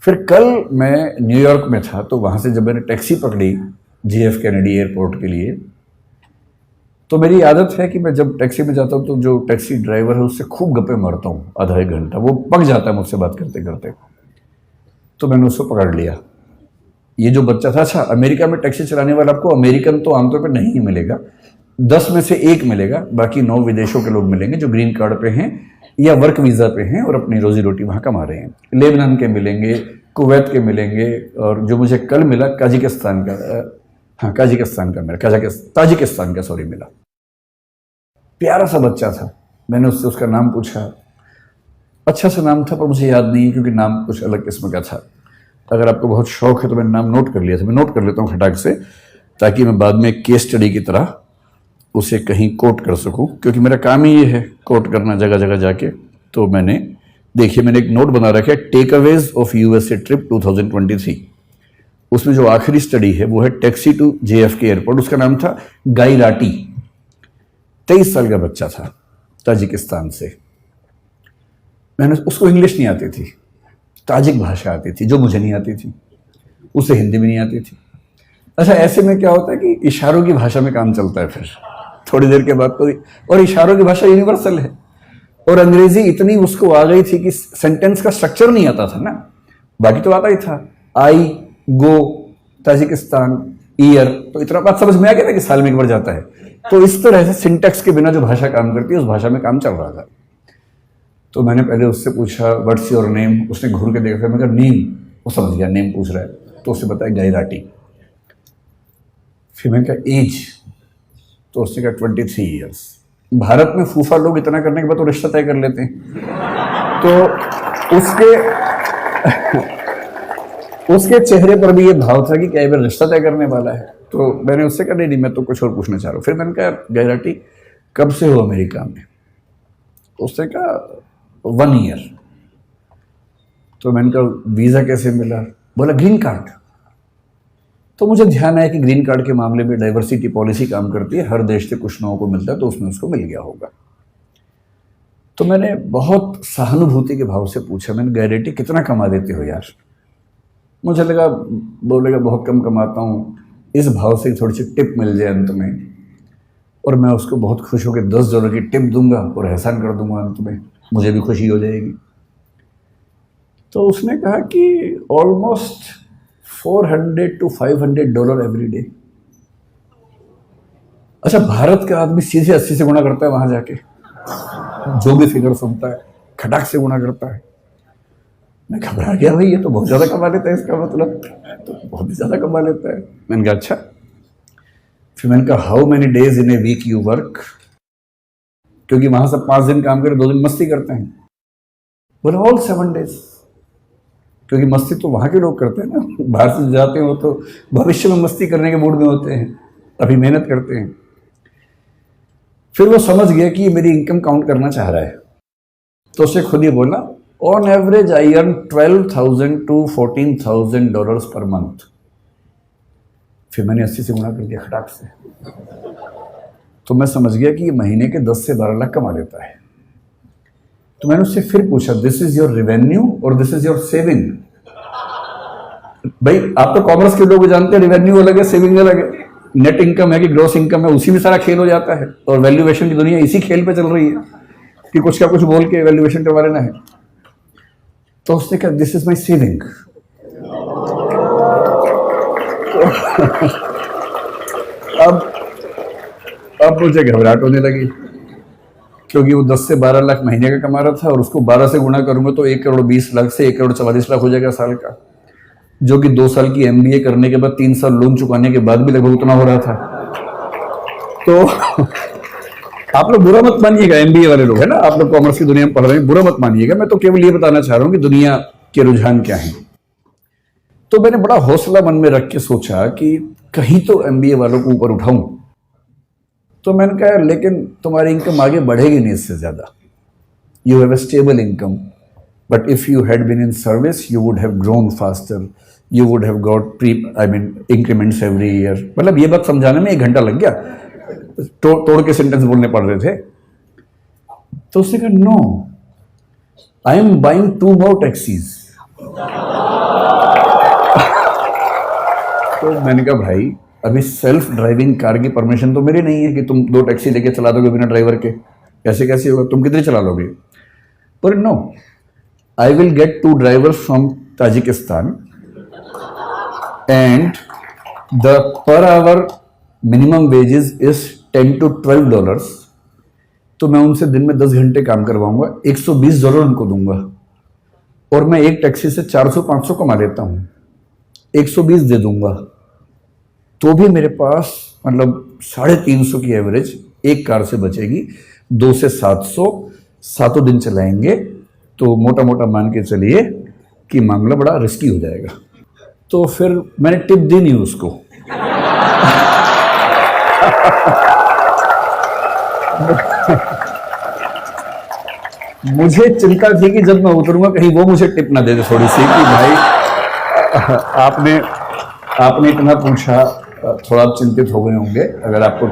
फिर कल मैं न्यूयॉर्क में था, तो वहाँ से जब मैंने टैक्सी पकड़ी JF कैनेडी एयरपोर्ट के लिए, तो मेरी आदत है कि मैं जब टैक्सी में जाता हूँ तो जो टैक्सी ड्राइवर है उससे खूब गप्पे मारता हूँ आधा एक घंटा, वो पक जाता है मुझसे बात करते करते। तो मैंने उसको पकड़ लिया। ये जो बच्चा था, अच्छा अमेरिका में टैक्सी चलाने वाला आपको अमेरिकन तो आमतौर पर नहीं मिलेगा, 10 में से 1 मिलेगा, बाकी 9 विदेशों के लोग मिलेंगे जो ग्रीन कार्ड पे हैं या वर्क वीज़ा पे हैं और अपनी रोजी रोटी वहाँ कमा रहे हैं। लेबनान के मिलेंगे, कुवैत के मिलेंगे, और जो मुझे कल मिला काजिकिस्तान का, हाँ काजिकिस्तान का मिला, ताजिकिस्तान का सॉरी मिला। प्यारा सा बच्चा था। मैंने उससे उसका नाम पूछा, अच्छा सा नाम था पर मुझे याद नहीं क्योंकि नाम कुछ अलग किस्म का था। अगर आपको बहुत शौक है तो मैंने नाम नोट कर लिया था, मैं नोट कर लेता हूँ खटाक से, ताकि मैं बाद में केस स्टडी की तरह उसे कहीं कोट कर सकूं, क्योंकि मेरा काम ही ये है कोट करना जगह जगह जाके। तो मैंने देखिए, मैंने एक नोट बना रखा है, टेकअवेज ऑफ USA ट्रिप 2023। उसमें जो आखिरी स्टडी है वो है टैक्सी टू JFK एयरपोर्ट। उसका नाम था गाई राटी, 23 साल का बच्चा था, ताजिकिस्तान से। मैंने उसको इंग्लिश नहीं आती थी, ताजिक भाषा आती थी जो मुझे नहीं आती थी, उसे हिंदी भी नहीं आती थी। अच्छा, ऐसे में क्या होता है कि इशारों की भाषा में काम चलता है फिर थोड़ी देर के बाद तो, और इशारों की भाषा यूनिवर्सल है। और अंग्रेजी इतनी उसको आ गई थी कि सेंटेंस का स्ट्रक्चर नहीं आता था ना, बाकी तो आता ही था, आई गो ताजिकिस्तान ईयर, तो इतना बात समझ में आ गया था कि साल में एक बार जाता है। तो इस तरह से सिंटेक्स के बिना जो भाषा काम करती है उस भाषा में काम चल रहा था। तो मैंने पहले उससे पूछा व्हाट्स योर नेम, उसने घूर के देखा, मैं कहा नेम, वो समझ गया नेम पूछ रहा है, तो उससे बताया गाई राटी। फिर मैंने कहा एज, तो उसने कहा 23 ईयर्स। भारत में फूफा लोग इतना करने के बाद तो रिश्ता तय कर लेते हैं, तो उसके चेहरे पर भी ये भाव था कि क्या ये रिश्ता तय करने वाला है। तो मैंने उससे कहा नहीं मैं तो कुछ और पूछना चाह रहा हूँ। फिर मैंने कहा गाई राटी कब से हो अमेरिका में? उसने कहा 1 ईयर। तो मैंने कहा वीज़ा कैसे मिला? बोला ग्रीन कार्ड। तो मुझे ध्यान आया कि ग्रीन कार्ड के मामले में डाइवर्सिटी पॉलिसी काम करती है, हर देश से कुछ लोगों को मिलता है, तो उसमें उसको मिल गया होगा। तो मैंने बहुत सहानुभूति के भाव से पूछा, मैंने गाई राटी कितना कमा देते हो यार? मुझे लगा बोलेगा बहुत कम कमाता हूँ, इस भाव से थोड़ी सी टिप मिल जाए अंत में, और मैं उसको बहुत खुश होकर $10 की टिप दूंगा और एहसान कर दूंगा अंत में, मुझे भी खुशी हो जाएगी। तो उसने कहा कि ऑलमोस्ट $400 to $500 एवरी डे। अच्छा, भारत का आदमी सीधे 80 से गुणा करता है वहां जाके, जो भी फिगर सुनता है खटाक से गुणा करता है। मैं घबरा गया, भाई ये तो बहुत ज्यादा कमा लेता है, इसका मतलब तो बहुत ही ज्यादा कमा लेता है। मैंने कहा अच्छा। फिर मैंने कहा how many days in a week you work, क्योंकि वहां सब 5 दिन काम करे, 2 दिन मस्ती करते हैं। बोले ऑल 7 days, क्योंकि मस्ती तो वहाँ के लोग करते हैं ना, बाहर से जाते हैं वो तो भविष्य में मस्ती करने के मूड में होते हैं, अभी मेहनत करते हैं। फिर वो समझ गया कि ये मेरी इनकम काउंट करना चाह रहा है, तो उससे खुद ही बोला on average I earn $12,000 to $14,000 per month. फिर मैंने 80 से गुणा कर दिया खटाक से, तो मैं समझ गया कि ये महीने के 10 से 12 लाख कमा लेता है। तो मैंने उससे फिर पूछा दिस इज योर रेवेन्यू और दिस इज योर सेविंग? भाई आप तो कॉमर्स के लोग जानते हैं, रेवेन्यू अलग है, सेविंग अलग है। नेट इनकम है कि ग्रॉस इनकम है, उसी में सारा खेल हो जाता है। और वैल्यूएशन की दुनिया इसी खेल पे चल रही है कि कुछ का कुछ बोल के वैल्यूएशन करवा लेना है। तो उसने कहा दिस इज माई सेविंग। अब मुझे घबराहट होने लगी, क्योंकि वो 10 से 12 लाख महीने का कमा रहा था, और उसको 12 से गुणा करूंगा तो 1,20,00,000 से 1,44,00,000 हो जाएगा साल का, जो कि 2 साल की MBA करने के बाद 3 साल लोन चुकाने के बाद भी लगभग उतना हो रहा था। तो आप लोग बुरा मत मानिएगा, MBA वाले लोग है ना, आप लोग कॉमर्स की दुनिया में पढ़ रहे हैं, बुरा मत मानिएगा। मैं तो केवल ये बताना चाह रहा हूँ कि दुनिया के रुझान क्या है। तो मैंने बड़ा हौसला मन में रख के सोचा कि कहीं तो MBA वालों को ऊपर उठाऊं। तो मैंने कहा लेकिन तुम्हारी इनकम आगे बढ़ेगी नहीं इससे ज्यादा, you have a stable income, but if you had been in service you would have grown faster, you would have got increments every year. मतलब ये बात समझाने में 1 घंटा लग गया, तोड़ के सेंटेंस बोलने पड़ रहे थे। तो उसने कहा no, I am buying 2 more taxis. मैंने कहा भाई अभी सेल्फ ड्राइविंग कार की परमिशन तो मेरी नहीं है कि तुम 2 टैक्सी लेके चला दोगे बिना ड्राइवर के, ऐसे कैसे होगा, तुम कितनी चला लोगे। पर no, I will get 2 drivers from Tajikistan and the per hour minimum wages is $10 to $12। तो मैं उनसे दिन में 10 घंटे काम करवाऊंगा, $120 उनको दूंगा, और मैं एक टैक्सी से 400-500 कमा लेता हूं, 120 दे दूंगा, तो भी मेरे पास मतलब 350 की एवरेज एक कार से बचेगी। 2 से 700 7 दिन चलाएंगे, तो मोटा मोटा मान के चलिए कि मामला बड़ा रिस्की हो जाएगा। तो फिर मैंने टिप दी नहीं उसको। मुझे चिंता थी कि जब मैं उतरूंगा कहीं वो मुझे टिप ना दे दे थोड़ी सी कि भाई आपने इतना पूछा, थोड़ा आप चिंतित हो गए होंगे अगर आपको